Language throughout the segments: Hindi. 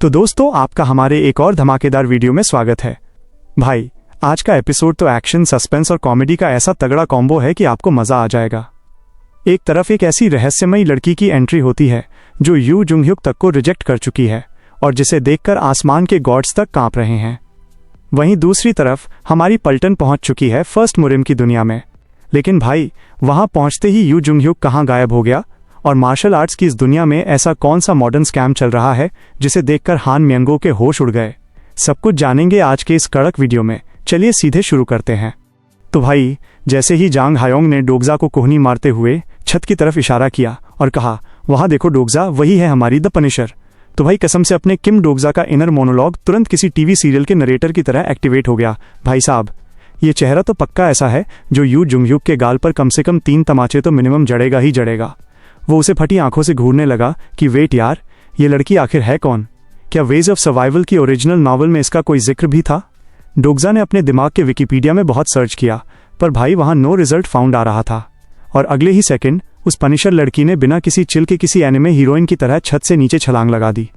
तो दोस्तों, आपका हमारे एक और धमाकेदार वीडियो में स्वागत है। भाई, आज का एपिसोड तो एक्शन, सस्पेंस और कॉमेडी का ऐसा तगड़ा कॉम्बो है कि आपको मजा आ जाएगा। एक तरफ एक ऐसी रहस्यमयी लड़की की एंट्री होती है जो यू जुंग ह्युक तक को रिजेक्ट कर चुकी है और जिसे देखकर आसमान के गॉड्स तक कांप रहे हैं। वहीं दूसरी तरफ हमारी पलटन पहुंच चुकी है फर्स्ट मुरिम की दुनिया में। लेकिन भाई, वहां पहुंचते ही यू जुंग ह्युक कहां गायब हो गया और मार्शल आर्ट्स की इस दुनिया में ऐसा कौन सा मॉडर्न स्कैम चल रहा है जिसे देखकर हान मियंगो के होश उड़ गए। सब कुछ जानेंगे आज के इस कड़क वीडियो में। चलिए सीधे शुरू करते हैं। तो भाई, जैसे ही जांग हायोंग ने डोगजा को कोहनी मारते हुए छत की तरफ इशारा किया और कहा, वहां देखो डोगजा, वही है हमारी द पनिशर, तो भाई कसम से अपने किम डोगजा का इनर मोनोलॉग तुरंत किसी टीवी सीरियल के नरेटर की तरह एक्टिवेट हो गया। भाई साहब, ये चेहरा तो पक्का ऐसा है जो यू जुंग ह्युक के गाल पर कम से कम 3 तमाचे तो मिनिमम जड़ेगा ही जड़ेगा। वो उसे फटी आंखों से घूरने लगा कि वेट यार, ये लड़की आखिर है कौन? क्या वेज ऑफ सर्वाइवल की ओरिजिनल नॉवल में इसका कोई जिक्र भी था? डोगजा ने अपने दिमाग के विकिपीडिया में बहुत सर्च किया, पर भाई वहां नो रिजल्ट फाउंड आ रहा था। और अगले ही सेकंड उस पनिशर लड़की ने बिना किसी चिल के किसी एनिमे हीरोइन की तरह छत से नीचे छलांग लगा दी।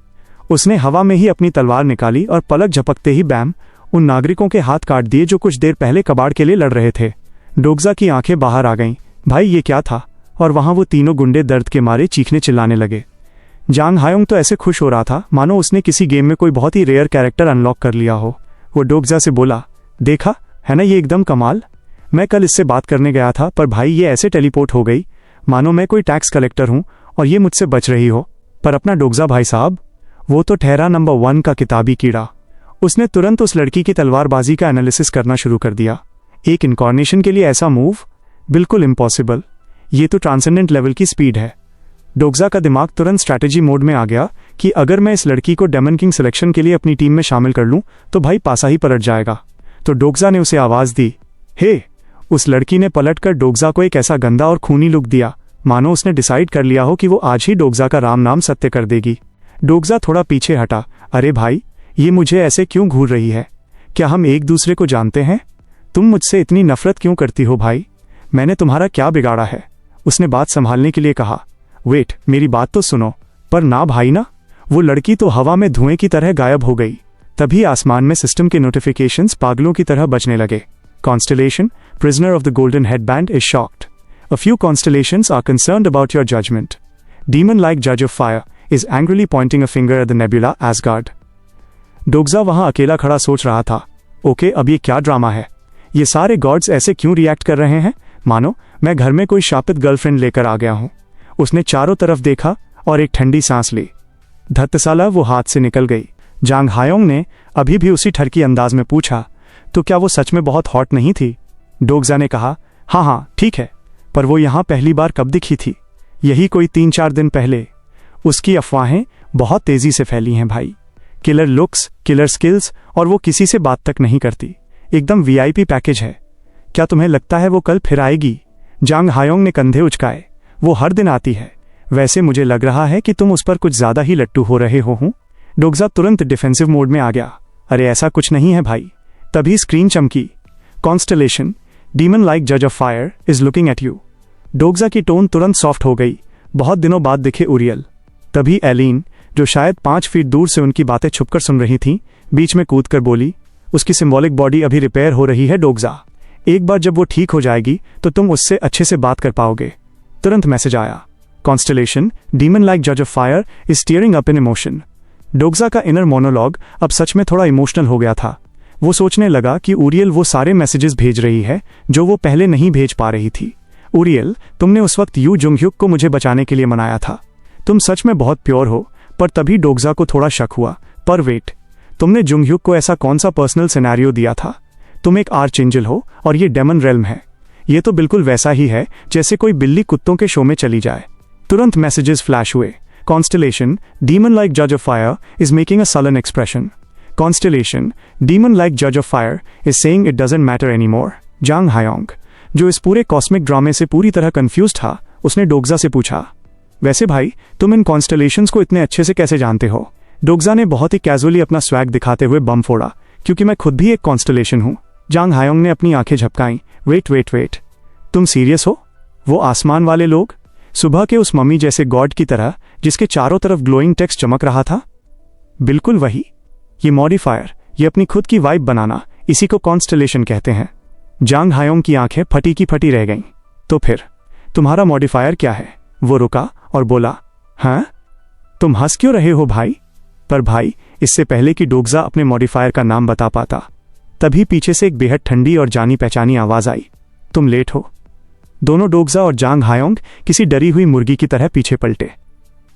उसने हवा में ही अपनी तलवार निकाली और पलक झपकते ही बैम, उन नागरिकों के हाथ काट दिए जो कुछ देर पहले कबाड़ के लिए लड़ रहे थे। डोगजा की आंखें बाहर आ गईं। भाई, ये क्या था? और वहां वो तीनों गुंडे दर्द के मारे चीखने चिल्लाने लगे। जांग हायोंग तो ऐसे खुश हो रहा था मानो उसने किसी गेम में कोई बहुत ही रेयर कैरेक्टर अनलॉक कर लिया हो। वो डोगजा से बोला, देखा है ना ये एकदम कमाल, मैं कल इससे बात करने गया था पर भाई ये ऐसे टेलीपोर्ट हो गई मानो मैं कोई टैक्स कलेक्टर हूं और ये मुझसे बच रही हो। पर अपना डोगजा भाई साहब, वो तो ठहरा नंबर 1 का किताबी कीड़ा। उसने तुरंत उस लड़की की तलवारबाजी का एनालिसिस करना शुरू कर दिया। एक इनकॉर्नेशन के लिए ऐसा मूव, बिल्कुल इम्पॉसिबल। ये तो ट्रांसेंडेंट लेवल की स्पीड है। डोगजा का दिमाग तुरंत स्ट्रैटेजी मोड में आ गया कि अगर मैं इस लड़की को डेमन किंग सिलेक्शन के लिए अपनी टीम में शामिल कर लूं तो भाई पासा ही पलट जाएगा। तो डोगजा ने उसे आवाज दी, हे। उस लड़की ने पलटकर डोगजा को एक ऐसा गंदा और खूनी लुक दिया मानो उसने डिसाइड कर लिया हो कि वो आज ही डोगजा का राम नाम सत्य कर देगी। डोगजा थोड़ा पीछे हटा। अरे भाई, ये मुझे ऐसे क्यों घूर रही है? क्या हम एक दूसरे को जानते हैं? तुम मुझसे इतनी नफरत क्यों करती हो भाई? मैंने तुम्हारा क्या बिगाड़ा है? उसने बात संभालने के लिए कहा। वेट, मेरी बात तो सुनो। पर ना भाई ना। वो लड़की तो हवा में धुएं की तरह गायब हो गई। तभी आसमान में सिस्टम के नोटिफिकेशंस पागलों की तरह बजने लगे। Constellation, prisoner of the golden headband is shocked. A few constellations are concerned about your judgment. Demon-like judge of fire is angrily pointing a finger at the nebula Asgard. डोगजा वहां अकेला खड़ा सोच रहा था, ओके, अब ये क्या ड्रामा है? ये सारे गॉड्स ऐसे क्यों रिएक्ट कर रहे हैं मानो मैं घर में कोई शापित गर्लफ्रेंड लेकर आ गया हूं। उसने चारों तरफ देखा और एक ठंडी सांस ली। धत्तसाला वो हाथ से निकल गई। जांग हायोंग ने अभी भी उसी ठरकी अंदाज में पूछा, तो क्या वो सच में बहुत हॉट नहीं थी? डोगजा ने कहा, हाँ ठीक है, पर वो यहाँ पहली बार कब दिखी थी? यही कोई 3-4 दिन पहले। उसकी अफवाहें बहुत तेजी से फैली हैं भाई। किलर लुक्स, किलर स्किल्स, और वो किसी से बात तक नहीं करती। एकदम वीआईपी पैकेज है। क्या तुम्हें लगता है वो कल फिर आएगी? जांग हायोंग ने कंधे उचकाए। वो हर दिन आती है। वैसे मुझे लग रहा है कि तुम उस पर कुछ ज्यादा ही लट्टू हो रहे हो। डोगजा तुरंत डिफेंसिव मोड में आ गया। अरे ऐसा कुछ नहीं है भाई। तभी स्क्रीन चमकी। कॉन्स्टलेशन, डीमन लाइक जज of fire is looking at you. Dokja की टोन तुरंत सॉफ्ट हो गई। बहुत दिनों बाद दिखे उरियल। तभी एलिन, जो शायद 5 फीट दूर से उनकी बातें छुपकर सुन रही थी, बीच में कूदकर बोली, उसकी सिंबॉलिक बॉडी अभी रिपेयर हो रही है डोगजा। एक बार जब वो ठीक हो जाएगी तो तुम उससे अच्छे से बात कर पाओगे। तुरंत मैसेज आया, कॉन्स्टलेशन, डीमन लाइक जज of fire is steering up in emotion. Dokja का इनर मोनोलॉग अब सच में थोड़ा इमोशनल हो गया था। वो सोचने लगा कि उरियल वो सारे मैसेजेस भेज रही है जो वो पहले नहीं भेज पा रही थी। उरियल, तुमने उस वक्त यू जुंग ह्युक को मुझे बचाने के लिए मनाया था। तुम सच में बहुत प्योर हो। पर तभी डोगजा को थोड़ा शक हुआ, पर वेट, तुमने जुंग ह्युक को ऐसा कौन सा पर्सनल सिनेरियो दिया था? तुम एक आर्च एंजल हो और ये डेमन रेल्म है। ये तो बिल्कुल वैसा ही है जैसे कोई बिल्ली कुत्तों के शो में चली जाए। तुरंत मैसेजेस फ्लैश हुए। कॉन्स्टलेशन, डीमन लाइक जज of fire is making a sullen expression. Constellation, demon like जज of fire is saying it doesn't matter anymore. Jang Hayoung, जो इस पूरे कॉस्मिक ड्रामे से पूरी तरह कंफ्यूज था, उसने डोगजा से पूछा, वैसे भाई तुम इन कॉन्स्टलेशंस को इतने अच्छे से कैसे जानते हो? डोगजा ने बहुत ही कैजुअली अपना स्वैग दिखाते हुए बम फोड़ा, क्योंकि मैं खुद भी एक कॉन्स्टलेशन हूं। जांग हायोंग ने अपनी आंखें झपकाईं। वेट, तुम सीरियस हो? वो आसमान वाले लोग, सुबह के उस मम्मी जैसे गॉड की तरह जिसके चारों तरफ ग्लोइंग टेक्स्ट चमक रहा था? बिल्कुल वही। ये मॉडिफायर, ये अपनी खुद की वाइब बनाना, इसी को कॉन्स्टलेशन कहते हैं। जांग हायोंग की आंखें फटी की फटी रह गईं। तो फिर तुम्हारा मॉडिफायर क्या है? वो रुका और बोला, हाँ, तुम हंस क्यों रहे हो भाई? पर भाई, इससे पहले कि डोगजा अपने मॉडिफायर का नाम बता पाता, तभी पीछे से एक बेहद ठंडी और जानी पहचानी आवाज आई, तुम लेट हो। दोनों डोगजा और जांग हायोंग किसी डरी हुई मुर्गी की तरह पीछे पलटे।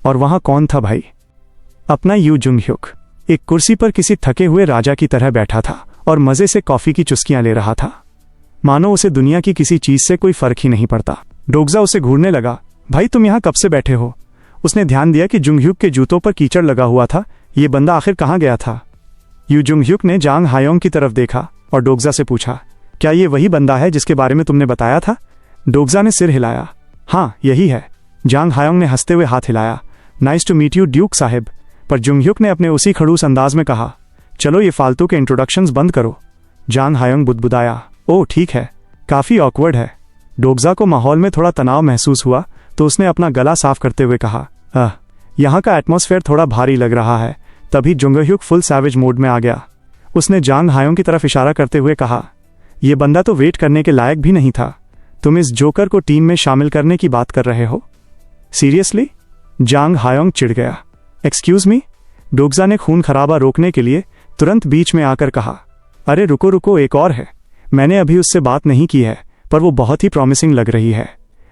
और वहां कौन था भाई? अपना यू जुंग ह्युक एक कुर्सी पर किसी थके हुए राजा की तरह बैठा था और मजे से कॉफी की चुस्कियां ले रहा था, मानो उसे दुनिया की किसी चीज से कोई फर्क ही नहीं पड़ता। डोगजा उसे घूरने लगा, भाई तुम यहां कब से बैठे हो? उसने ध्यान दिया कि जुंग ह्युक के जूतों पर कीचड़ लगा हुआ था। ये बंदा आखिर कहाँ गया था? यू जुंग ह्युक ने जांग हायोंग की तरफ देखा और डोगजा से पूछा, क्या ये वही बंदा है जिसके बारे में तुमने बताया था? डोगजा ने सिर हिलाया, हाँ यही है। जांग हायोंग ने हंसते हुए हाथ हिलाया, nice to meet you duke साहिब। पर जुंग ह्युक ने अपने उसी खड़ूस अंदाज में कहा, चलो ये फालतू के इंट्रोडक्शंस बंद करो। जांग हायोंग बुदबुदाया, ओह ठीक है, काफी ऑकवर्ड है। डोगजा को माहौल में थोड़ा तनाव महसूस हुआ तो उसने अपना गला साफ करते हुए कहा, यहाँ का एटमॉस्फेयर थोड़ा भारी लग रहा है। तभी जुंग ह्युक फुल सैवेज मोड में आ गया। उसने जांग हायोंग की तरफ इशारा करते हुए कहा, यह बंदा तो वेट करने के लायक भी नहीं था। तुम इस जोकर को टीम में शामिल करने की बात कर रहे हो? सीरियसली? जांग हायोंग चिढ़ गया। Excuse me? डोगजा ने खून खराबा रोकने के लिए तुरंत बीच में आकर कहा, अरे रुको रुको, एक और है। मैंने अभी उससे बात नहीं की है, पर वो बहुत ही प्रॉमिसिंग लग रही है।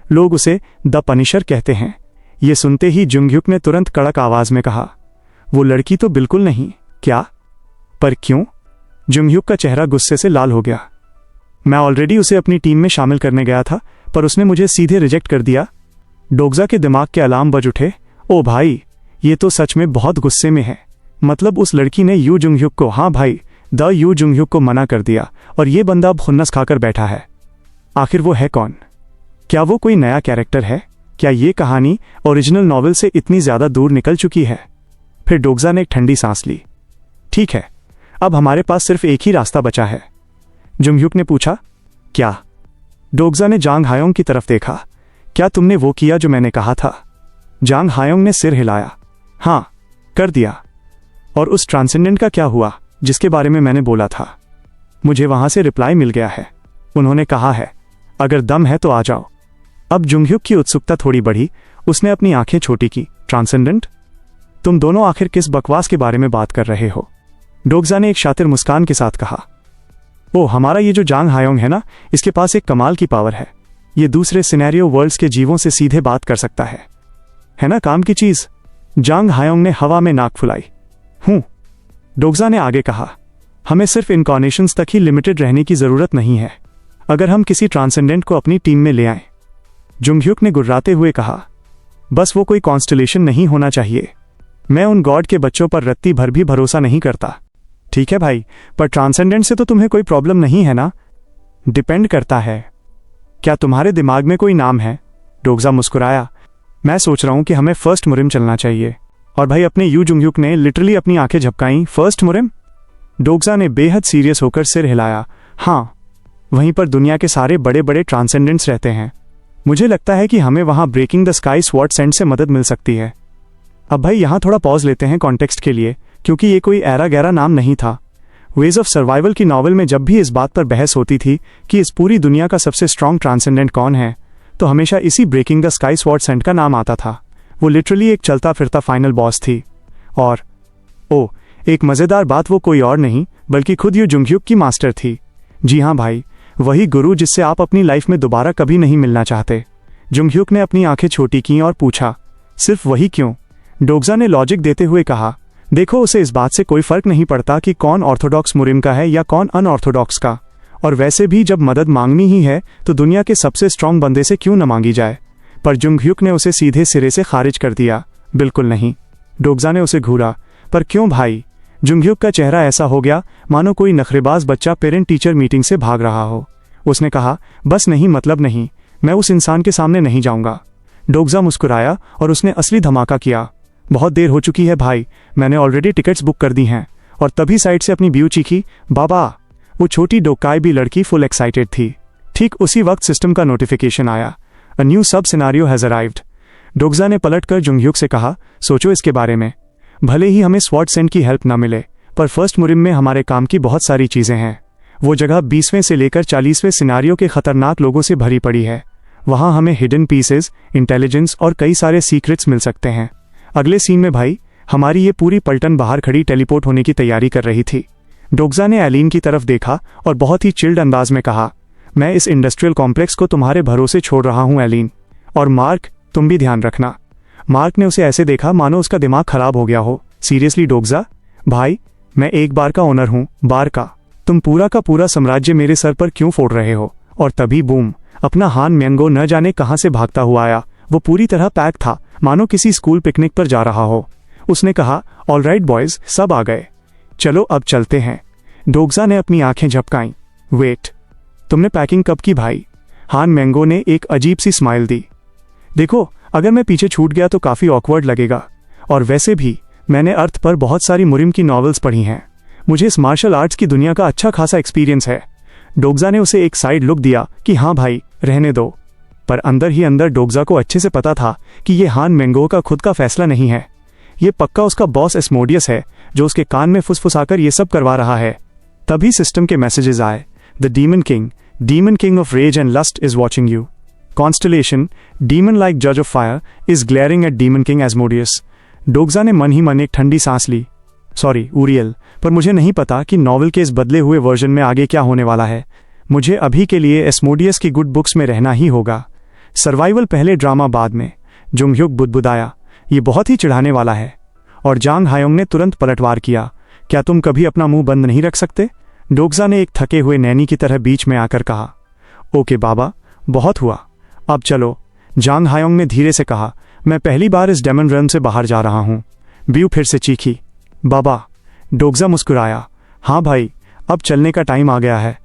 लोग उसे द पनिशर कहते हैं। ये सुनते ही जुंग ह्युक ने तुरंत कड़क आवाज में कहा, वो लड़की तो बिल्कुल नहीं। क्या? पर क्यों? जुंग ह्युक का चेहरा गुस्से से लाल हो गया। मैं ऑलरेडी उसे अपनी टीम में शामिल करने गया था, पर उसने मुझे सीधे रिजेक्ट कर दिया। डोगजा के दिमाग के अलार्म बज उठे। ओ भाई, ये तो सच में बहुत गुस्से में है। मतलब उस लड़की ने यू जुंग ह्युक को, हाँ भाई, द यू जुंग ह्युक को मना कर दिया और ये बंदा अब खुन्नस खाकर बैठा है। आखिर वो है कौन? क्या वो कोई नया कैरेक्टर है? क्या ये कहानी ओरिजिनल नॉवेल से इतनी ज्यादा दूर निकल चुकी है? फिर डोगजा ने एक ठंडी सांस ली। ठीक है, अब हमारे पास सिर्फ एक ही रास्ता बचा है। जुंग ह्युक ने पूछा, क्या? डोगजा ने जांग हायोंग की तरफ देखा, क्या तुमने वो किया जो मैंने कहा था? जांग हायोंग ने सिर हिलाया, हाँ कर दिया। और उस ट्रांसेंडेंट का क्या हुआ जिसके बारे में मैंने बोला था? मुझे वहां से रिप्लाई मिल गया है। उन्होंने कहा है, अगर दम है तो आ जाओ। अब जुंग ह्युक की उत्सुकता थोड़ी बढ़ी। उसने अपनी आंखें छोटी की, ट्रांसेंडेंट? तुम दोनों आखिर किस बकवास के बारे में बात कर रहे हो? डोगजा ने एक शातिर मुस्कान के साथ कहा, ओ हमारा ये जो जांग हायोंग है ना, इसके पास एक कमाल की पावर है। ये दूसरे सिनेरियो वर्ल्ड्स के जीवों से सीधे बात कर सकता है ना काम की चीज? जांग हायोंग ने हवा में नाक फुलाई। डोगजा ने आगे कहा, हमें सिर्फ इनकॉर्नेशंस तक ही लिमिटेड रहने की जरूरत नहीं है। अगर हम किसी ट्रांसेंडेंट को अपनी टीम में ले आए। जुंग ह्युक ने गुर्राते हुए कहा, बस वो कोई कॉन्स्टलेशन नहीं होना चाहिए। मैं उन गॉड के बच्चों पर रत्ती भर भी भरोसा नहीं करता। ठीक है भाई, पर ट्रांसेंडेंट से तो तुम्हें कोई प्रॉब्लम नहीं है ना? डिपेंड करता है। क्या तुम्हारे दिमाग में कोई नाम है? डोगजा मुस्कुराया, मैं सोच रहा हूं कि हमें फर्स्ट मुरिम चलना चाहिए। और भाई, अपने यू जुंग ह्युक ने लिटरली अपनी आंखें झपकाईं। फर्स्ट मुरिम? डोगजा ने बेहद सीरियस होकर सिर हिलाया, हाँ, वहीं पर दुनिया के सारे बड़े बड़े ट्रांसेंडेंट्स रहते हैं। मुझे लगता है कि हमें वहां breaking the sky sword saint से मदद मिल सकती है। अब भाई यहां थोड़ा पॉज लेते हैं कॉन्टेक्स्ट के लिए, क्योंकि ये कोई ऐरा गहरा नाम नहीं था। वेज ऑफ सर्वाइवल की नॉवल में जब भी इस बात पर बहस होती थी कि इस पूरी दुनिया का सबसे स्ट्रॉन्ग ट्रांसेंडेंट कौन है, तो हमेशा इसी breaking the sky sword saint का नाम आता था। वो लिटरली एक चलता फिरता फाइनल बॉस थी। और एक मजेदार बात, वो कोई और नहीं बल्कि खुद यू जुंग ह्युक की मास्टर थी। जी हाँ भाई, वही गुरु जिससे आप अपनी लाइफ में दोबारा कभी नहीं मिलना चाहते। जुंग ह्युक ने अपनी आंखें छोटी की और पूछा, सिर्फ वही क्यों? डोगजा ने लॉजिक देते हुए कहा, देखो, उसे इस बात से कोई फर्क नहीं पड़ता कि कौन ऑर्थोडॉक्स मुरिम का है या कौन अनऑर्थोडॉक्स का। और वैसे भी जब मदद मांगनी ही है तो दुनिया के सबसे स्ट्रांग बंदे से क्यों न मांगी जाए? पर जुंग ह्युक ने उसे सीधे सिरे से खारिज कर दिया, बिल्कुल नहीं। डोगजा ने उसे घूरा, पर क्यों भाई? जुंग ह्युक का चेहरा ऐसा हो गया मानो कोई नखरेबाज बच्चा पेरेंट टीचर मीटिंग से भाग रहा हो। उसने कहा, बस नहीं, मतलब नहीं, मैं उस इंसान के सामने नहीं जाऊंगा। डोगजा मुस्कुराया और उसने असली धमाका किया, बहुत देर हो चुकी है भाई, मैंने ऑलरेडी टिकट्स बुक कर दी हैं। और तभी साइड से अपनी व्यू चीखी, बाबा। वो छोटी डोकाई भी लड़की फुल एक्साइटेड थी। ठीक उसी वक्त सिस्टम का नोटिफिकेशन आया, अ न्यू सब सिनारियो हैज अराइव्ड। डोगजा ने पलटकर जुंग ह्युक से कहा, सोचो इसके बारे में। भले ही हमें स्वॉर्ड सेंट की हेल्प ना मिले, पर फर्स्ट मुरिम में हमारे काम की बहुत सारी चीज़ें हैं। वो जगह 20वें से लेकर 40वें सिनारियो के खतरनाक लोगों से भरी पड़ी है। वहाँ हमें हिडन पीसेस, इंटेलिजेंस और कई सारे सीक्रेट्स मिल सकते हैं। अगले सीन में भाई हमारी ये पूरी पलटन बाहर खड़ी टेलीपोर्ट होने की तैयारी कर रही थी। डोग्जा ने एलिन की तरफ देखा और बहुत ही चिल्ड अंदाज में कहा, मैं इस इंडस्ट्रियल कॉम्प्लेक्स को तुम्हारे भरोसे छोड़ रहा हूँ एलिन, और मार्क तुम भी ध्यान रखना। मार्क ने उसे ऐसे देखा मानो उसका दिमाग खराब हो गया हो। सीरियसली डोग्जा? भाई मैं एक बार का ओनर हूँ, बार का। तुम पूरा का पूरा साम्राज्य मेरे सर पर क्यों फोड़ रहे हो? और तभी बूम, अपना हान मैंगो न जाने कहां से भागता हुआ आया। वो पूरी तरह पैक था, मानो किसी स्कूल पिकनिक पर जा रहा हो। उसने कहा, ऑलराइट बॉयज, सब आ गए, चलो अब चलते हैं। डोग्जा ने अपनी आंखें झपकाईं। वेट, तुमने पैकिंग कब की भाई? हान मैंगो ने एक अजीब सी स्माइल दी। देखो, अगर मैं पीछे छूट गया तो काफी ऑकवर्ड लगेगा, और वैसे भी मैंने अर्थ पर बहुत सारी मुरिम की नॉवेल्स पढ़ी हैं। मुझे इस मार्शल आर्ट्स की दुनिया का अच्छा खासा एक्सपीरियंस है। डोग्जा ने उसे एक साइड लुक दिया कि हाँ भाई रहने दो, पर अंदर ही अंदर डोग्जा को अच्छे से पता था कि ये हान मैंगो का खुद का फैसला नहीं है। ये पक्का उसका बॉस एस्मोडियस है जो उसके कान में फुसफुसाकर ये सब करवा रहा है। तभी सिस्टम के मैसेजेस आए। The demon king of rage and lust is watching you. Constellation, demon like जज of fire is glaring at demon king Asmodeus. Dokja ने मन ही मन एक ठंडी सांस ली। सॉरी ऊरियल, पर मुझे नहीं पता कि नॉवल के इस बदले हुए वर्जन में आगे क्या होने वाला है। मुझे अभी के लिए एस्मोडियस की गुड बुक्स में रहना ही होगा। सर्वाइवल पहले, ड्रामा बाद में। जुंगह्युक बुदबुदाया, ये बहुत ही चिढ़ाने वाला है। और जांग हायोंग ने तुरंत पलटवार किया, क्या तुम कभी अपना मुंह बंद नहीं रख सकते? डोग्जा ने एक थके हुए नैनी की तरह बीच में आकर कहा। ओके बाबा, बहुत हुआ, अब चलो। जांग हायोंग ने धीरे से कहा, मैं पहली बार इस डेमन रन से बाहर जा रहा हूँ। ब्यू फिर से चीखी। बाबा। डोग्जा मुस्कुराया, हाँ भाई, अब चलने का टाइम आ गया है।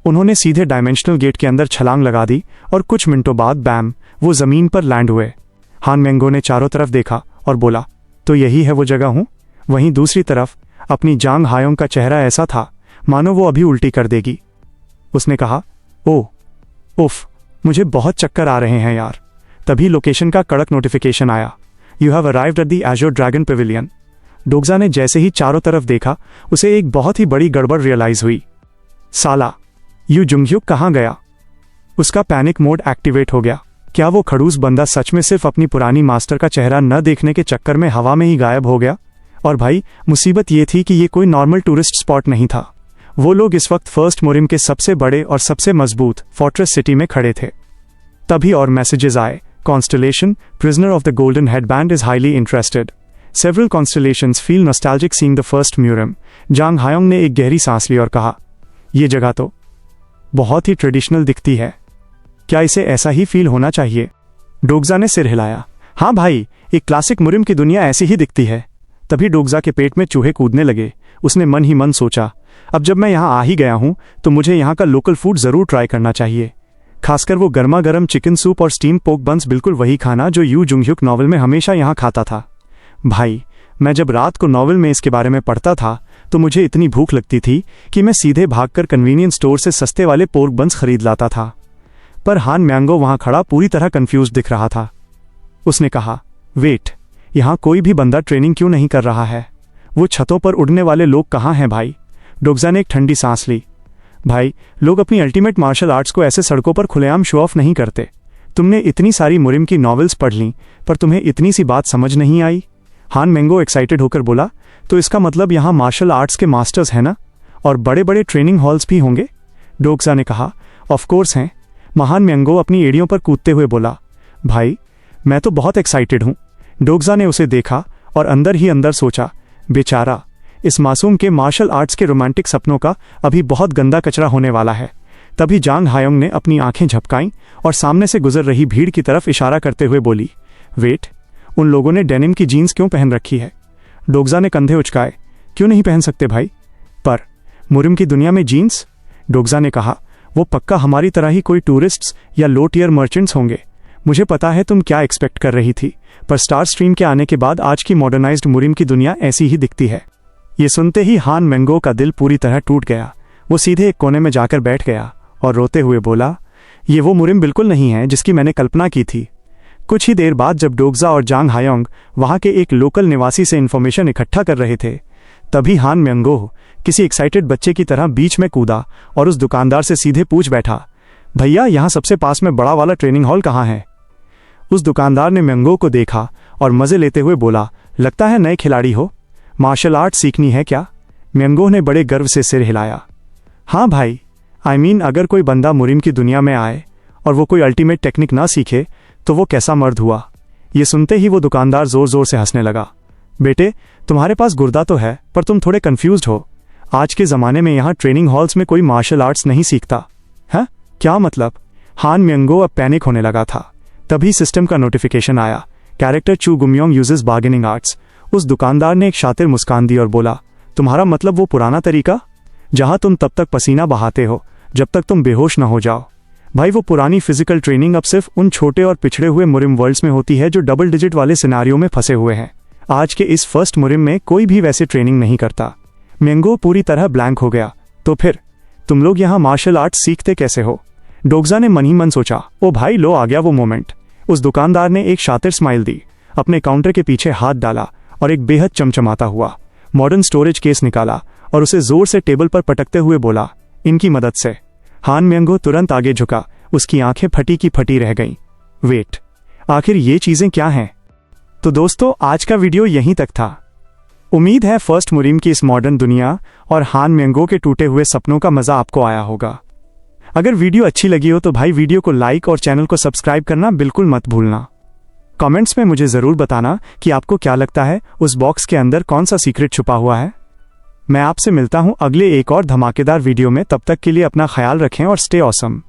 उन्होंने सीधे डायमेंशनल गेट के अंदर छलांग लगा दी और कुछ मिनटों बाद बैम, वो जमीन पर लैंड हुए। हान मैंगो ने चारों तरफ देखा और बोला, तो यही है वो जगह हूँ? वहीं दूसरी तरफ अपनी जांग हायोंग का चेहरा ऐसा था मानो वो अभी उल्टी कर देगी। उसने कहा, उफ, मुझे बहुत चक्कर आ रहे हैं यार। तभी लोकेशन का कड़क नोटिफिकेशन आया, you have arrived at the azure dragon pavilion. Dokja ने जैसे ही चारों तरफ देखा, उसे एक बहुत ही बड़ी गड़बड़ रियलाइज हुई। साला, यू जुंगह्युक कहाँ गया? उसका पैनिक मोड एक्टिवेट हो गया। क्या वो खड़ूस बंदा सच में सिर्फ अपनी पुरानी मास्टर का चेहरा न देखने के चक्कर में हवा में ही गायब हो गया? और भाई मुसीबत ये थी कि ये कोई नॉर्मल टूरिस्ट स्पॉट नहीं था। वो लोग इस वक्त फर्स्ट मुरिम के सबसे बड़े और सबसे मजबूत फोर्ट्रेस सिटी में खड़े थे। तभी और मैसेजेस आए, constellation, prisoner of the golden headband is highly interested. Several constellations feel nostalgic seeing the first murim। जांग हायोंग ने एक गहरी सांस ली और कहा, यह जगह तो बहुत ही ट्रेडिशनल दिखती है, क्या इसे ऐसा ही फील होना चाहिए? डोग्जा ने सिर हिलाया, हाँ भाई, एक क्लासिक मुरिम की दुनिया ऐसी ही दिखती है। तभी डोग्जा के पेट में चूहे कूदने लगे। उसने मन ही मन सोचा, अब जब मैं यहाँ आ ही गया हूँ तो मुझे यहाँ का लोकल फूड जरूर ट्राई करना चाहिए, खासकर वो गर्मा गर्म चिकन सूप और स्टीम पोक बंस, बिल्कुल वही खाना जो यू जुंगह्युक नॉवल में हमेशा यहाँ खाता था। भाई मैं जब रात को नॉवल में इसके बारे में पढ़ता था तो मुझे इतनी भूख लगती थी कि मैं सीधे भागकर कन्वीनियंस स्टोर से सस्ते वाले पोर्क बंस खरीद लाता था। पर हान मैंगो वहां खड़ा पूरी तरह कंफ्यूज दिख रहा था। उसने कहा, वेट, यहाँ कोई भी बंदा ट्रेनिंग क्यों नहीं कर रहा है? वो छतों पर उड़ने वाले लोग कहाँ हैं भाई? डोग्जा ने एक ठंडी सांस ली। भाई, लोग अपनी अल्टीमेट मार्शल आर्ट्स को ऐसे सड़कों पर खुलेआम शो ऑफ नहीं करते। तुमने इतनी सारी मुरिम की नॉवेल्स पढ़ लीं, पर तुम्हें इतनी सी बात समझ नहीं आई? हान मैंगो एक्साइटेड होकर बोला, तो इसका मतलब यहाँ मार्शल आर्ट्स के मास्टर्स हैं ना, और बड़े बड़े ट्रेनिंग हॉल्स भी होंगे? डोग्जा ने कहा, ऑफ कोर्स हैं। महान मैंगो अपनी एड़ियों पर कूदते हुए बोला, भाई मैं तो बहुत एक्साइटेड हूँ। डोग्जा ने उसे देखा और अंदर ही अंदर सोचा, बेचारा, इस मासूम के मार्शल आर्ट्स के रोमांटिक सपनों का अभी बहुत गंदा कचरा होने वाला है। तभी जांग हायोंग ने अपनी आंखें झपकाईं और सामने से गुजर रही भीड़ की तरफ इशारा करते हुए बोली, वेट, उन लोगों ने डेनिम की जीन्स क्यों पहन रखी है? डोग्जा ने कंधे उचकाए, क्यों नहीं पहन सकते भाई? पर मुरिम की दुनिया में जीन्स? डोग्जा ने कहा, वो पक्का हमारी तरह ही कोई टूरिस्ट्स या लो टियर मर्चेंट्स होंगे। मुझे पता है तुम क्या एक्सपेक्ट कर रही थी, पर स्टार स्ट्रीम के आने के बाद आज की मॉडर्नाइज्ड मुरिम की दुनिया ऐसी ही दिखती है। ये सुनते ही हान मैंगो का दिल पूरी तरह टूट गया। वो सीधे एक कोने में जाकर बैठ गया और रोते हुए बोला, ये वो मुरिम बिल्कुल नहीं है जिसकी मैंने कल्पना की थी। कुछ ही देर बाद जब डोगजा और जांग हायोंग वहां के एक लोकल निवासी से इन्फॉर्मेशन इकट्ठा कर रहे थे, तभी हान म्यंगो किसी एक्साइटेड बच्चे की तरह बीच में कूदा और उस दुकानदार से सीधे पूछ बैठा, भैया यहाँ सबसे पास में बड़ा वाला ट्रेनिंग हॉल कहाँ है? उस दुकानदार ने म्यंगो को देखा और मजे लेते हुए बोला, लगता है नए खिलाड़ी हो, मार्शल आर्ट सीखनी है क्या? म्यंगो ने बड़े गर्व से सिर हिलाया, हाँ भाई, अगर कोई बंदा मुरिम की दुनिया में आए और वो कोई अल्टीमेट टेक्निक ना सीखे तो वो कैसा मर्द हुआ? ये सुनते ही वो दुकानदार जोर जोर से हंसने लगा। बेटे, तुम्हारे पास गुर्दा तो है पर तुम थोड़े कंफ्यूज्ड हो। आज के ज़माने में यहाँ ट्रेनिंग हॉल्स में कोई मार्शल आर्ट्स नहीं सीखता है। क्या मतलब? हान म्यंगो अब पैनिक होने लगा था। तभी सिस्टम का नोटिफिकेशन आया, कैरेक्टर चू गुमयोंग यूजेस बार्गेनिंग आर्ट्स। उस दुकानदार ने एक शातिर मुस्कान दी और बोला, तुम्हारा मतलब वो पुराना तरीका जहां तुम तब तक पसीना बहाते हो जब तक तुम बेहोश न हो जाओ? भाई, वो पुरानी फिजिकल ट्रेनिंग अब सिर्फ उन छोटे और पिछड़े हुए मुरिम वर्ल्ड्स में होती है जो डबल डिजिट वाले सिनारियों में फंसे हुए हैं। आज के इस फर्स्ट मुरिम में कोई भी वैसे ट्रेनिंग नहीं करता। म्यंगो पूरी तरह ब्लैंक हो गया। तो फिर तुम लोग यहाँ मार्शल आर्ट सीखते कैसे हो? डोगजा ने मन ही मन सोचा। ओ भाई, लो आ गया वो मोमेंट। उस दुकानदार ने एक शातिर स्माइल दी, अपने काउंटर के पीछे हाथ डाला और एक बेहद चमचमाता हुआ मॉडर्न स्टोरेज केस निकाला और उसे जोर से टेबल पर पटकते हुए बोला, इनकी मदद से। हान म्यंगो तुरंत आगे झुका, उसकी आंखें फटी की फटी रह गईं। वेट, आखिर ये चीजें क्या हैं? तो दोस्तों, आज का वीडियो यहीं तक था। उम्मीद है फर्स्ट मुरिम की इस मॉडर्न दुनिया और हान म्यंगो के टूटे हुए सपनों का मजा आपको आया होगा। अगर वीडियो अच्छी लगी हो तो भाई वीडियो को लाइक और चैनल को सब्सक्राइब करना बिल्कुल मत भूलना। कमेंट्स में मुझे ज़रूर बताना कि आपको क्या लगता है उस बॉक्स के अंदर कौन सा सीक्रेट छुपा हुआ है। मैं आपसे मिलता हूं अगले एक और धमाकेदार वीडियो में। तब तक के लिए अपना ख्याल रखें और स्टे ऑसम।